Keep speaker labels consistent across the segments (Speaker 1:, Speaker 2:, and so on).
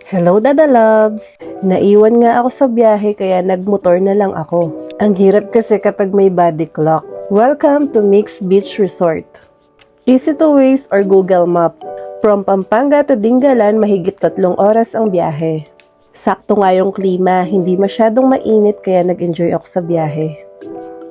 Speaker 1: Hello, Dada Loves! Naiwan nga ako sa biyahe kaya nagmotor na lang ako. Ang hirap kasi kapag may body clock. Welcome to Mix Beach Resort. Easy to Waze or Google Map. From Pampanga to Dingalan, mahigit 3 oras ang biyahe. Sakto nga yung klima, hindi masyadong mainit kaya nag-enjoy ako sa biyahe.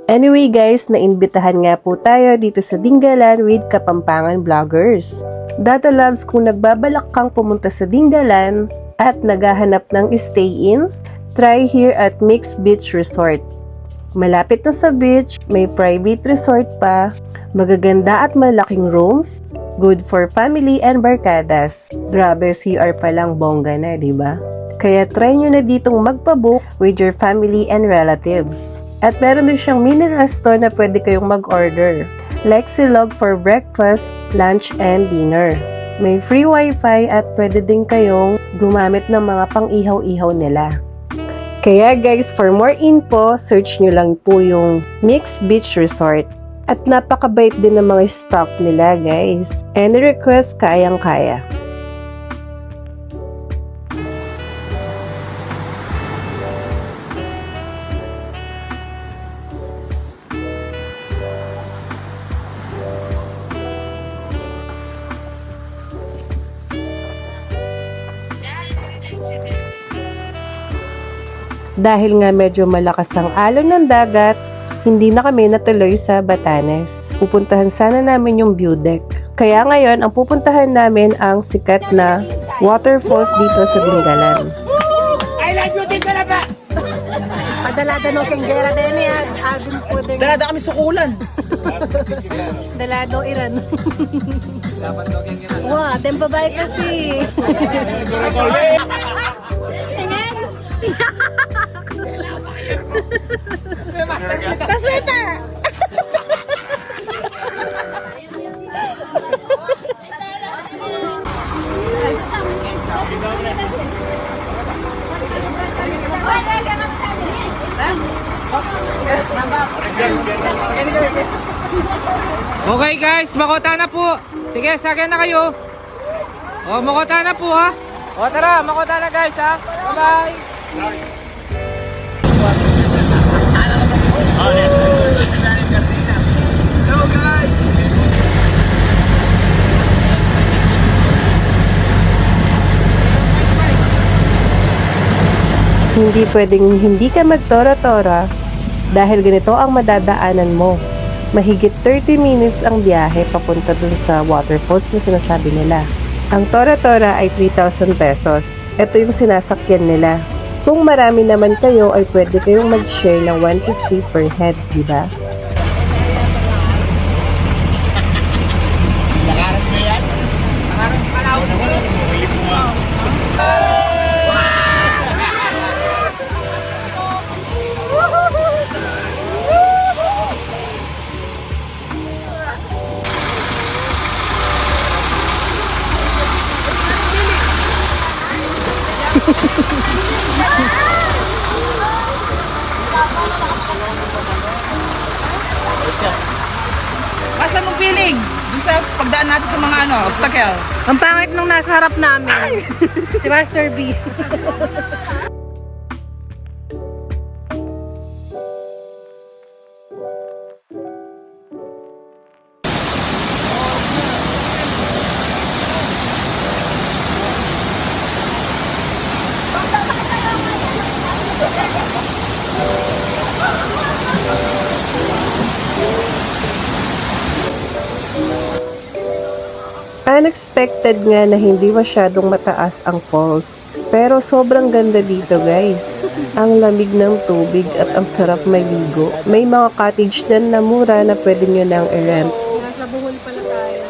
Speaker 1: Anyway guys, naimbitahan nga po tayo dito sa Dingalan with Kapampangan Vloggers. Dada Loves, kung nagbabalak kang pumunta sa Dingalan at naghahanap ng stay-in, try here at Mix Beach Resort. Malapit na sa beach, may private resort pa, magaganda at malaking rooms, good for family and barkadas. Grabe, CR pa lang bongga na, di ba? Kaya try nyo na ditong magpabook with your family and relatives. At meron din siyang mini resto na pwede kayong mag-order, like silog for breakfast, lunch, and dinner. May free wifi at pwede din kayong gumamit ng mga pang-ihaw-ihaw nila. Kaya guys, for more info, search nyo lang po yung Mix Beach Resort. At napakabait din ng mga staff nila guys. Any request, kayang-kaya. Dahil nga medyo malakas ang alon ng dagat, hindi na kami natuloy sa Batanes. Pupuntahan sana namin yung view deck. Kaya ngayon, ang pupuntahan namin ang sikat na waterfalls dito sa Dingalan.
Speaker 2: I like you, Dingalan pa!
Speaker 1: Padalada no kenggera din yan. Agin po din.
Speaker 2: Dalada kami sukulan.
Speaker 1: Dalado iran. Wah, tempabay kasi. Kasweta!
Speaker 2: Okay guys, makota na po. Sige, sakyan na kayo. O, makota na po ha. O tara, makota na guys ha. Bye-bye. Hello guys.
Speaker 1: Hindi pwedeng hindi ka magtora-tora dahil ganito ang madadaanan mo. Mahigit 30 minutes ang biyahe papunta dun sa waterfalls na sinasabi nila. Ang tora-tora ay 3,000 pesos. Ito yung sinasakyan nila. Kung marami naman kayo ay pwede kayong mag-share ng 150 per head, di ba?
Speaker 2: Asan mong feeling? Dun sa pagdaan natin sa mga obstacle.
Speaker 1: Ang pangit nung nasa harap namin. Si Master B. Unexpected nga na hindi masyadong mataas ang falls. Pero sobrang ganda dito guys. Ang lamig ng tubig at ang sarap maligo. May mga cottage din na mura na pwede nyo nang i-rent. Nasa Bohol pala tayo.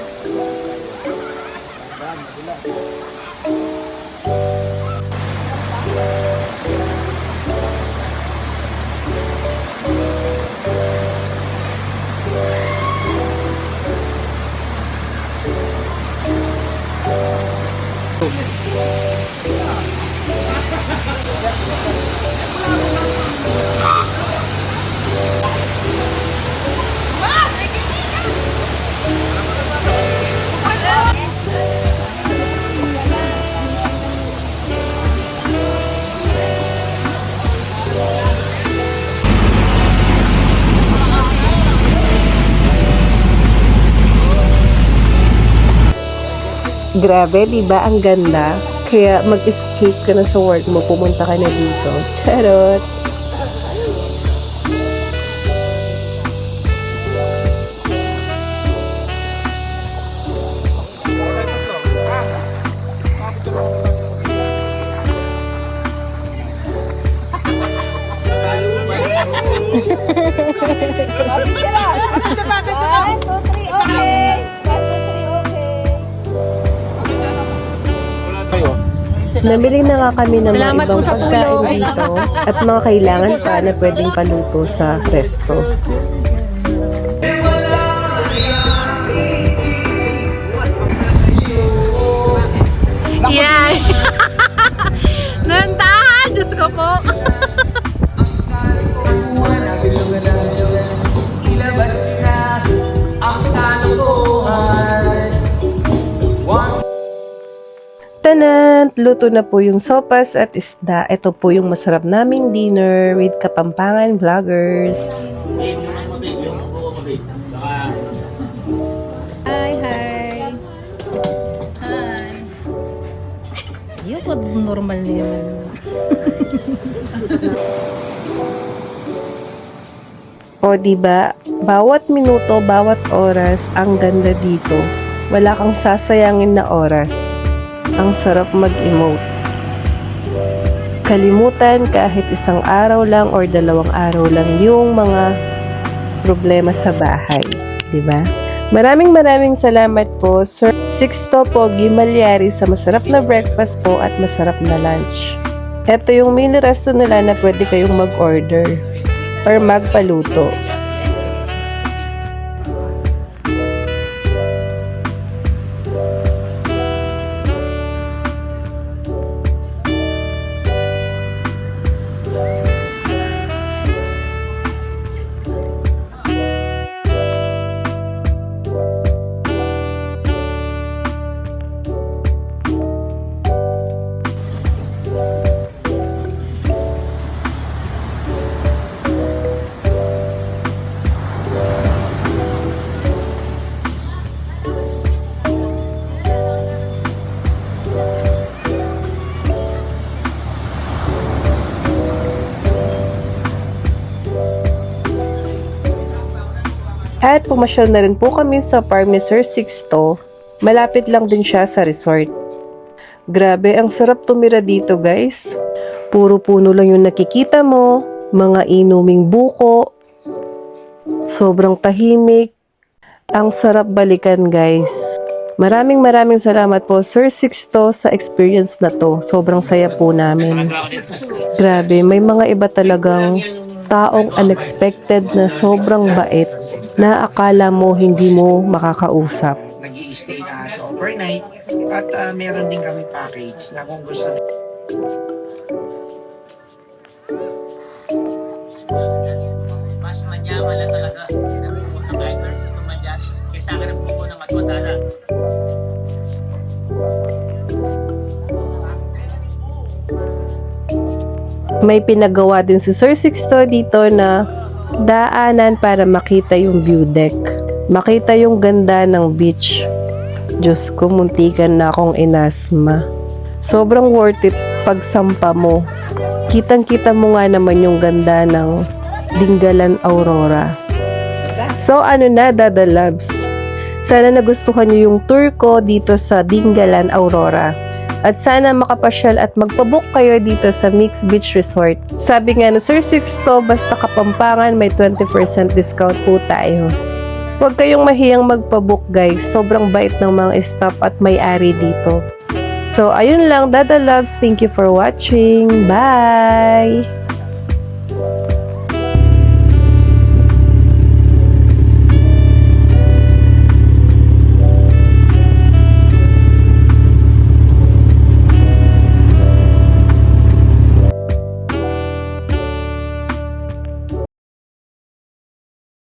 Speaker 1: Grabe, di ba? Ang ganda. Kaya mag-escape ka na sa work mo, pumunta ka na dito. Charot! Namili na nga kami ng mga ibang pagkain dito at mga kailangan pa na pwedeng paluto sa resto.
Speaker 3: Yan! Nantahan! Diyos ko po!
Speaker 1: Tanan! Luto na po yung sopas at isda. Ito po yung masarap naming dinner with Kapampangan Vloggers.
Speaker 3: Hi, hi! Hi! Yung pag normal na yun.
Speaker 1: O diba, bawat minuto, bawat oras, ang ganda dito. Wala kang sasayangin na oras. Ang sarap mag-emote. Kalimutan kahit isang araw lang or 2 araw lang yung mga problema sa bahay. Diba? Maraming salamat po, Sir Sixto Pogi Malyari, sa masarap na breakfast po at masarap na lunch. Ito yung mini resto nila na pwede kayong mag-order or magpaluto. At pumasyal na rin po kami sa farm ni Sir Sixto. Malapit lang din siya sa resort. Grabe, ang sarap tumira dito, guys. Puro puno lang yung nakikita mo, mga inuming buko. Sobrang tahimik. Ang sarap balikan, guys. Maraming salamat po, Sir Sixto, sa experience na to. Sobrang saya po namin. Grabe, may mga iba talagang taong unexpected na sobrang bait na akala mo hindi mo makakausap.
Speaker 4: Nag-i-stay na sa overnight at meron din kami package na kung gusto
Speaker 5: mas manyaman na talaga. Sinabi ko na kahit gusto manyan, kaysa ka ng buko ng matwatala.
Speaker 1: May pinagawa din si Sir Sixto dito na daanan para makita yung view deck. Makita yung ganda ng beach. Diyos ko, muntikan na akong inasma. Sobrang worth it pag sampa mo. Kitang-kita mo nga naman yung ganda ng Dingalan Aurora. So ano na, Dada Loves? Sana nagustuhan niyo yung tour ko dito sa Dingalan Aurora. At sana makapasyal at magpabook kayo dito sa Mix Beach Resort. Sabi nga na Sir Sixto, basta Kapampangan, may 20% discount po tayo. Huwag kayong mahiyang magpabook, guys. Sobrang bait ng mga staff at may-ari dito. So, ayun lang, Dada Loves. Thank you for watching. Bye!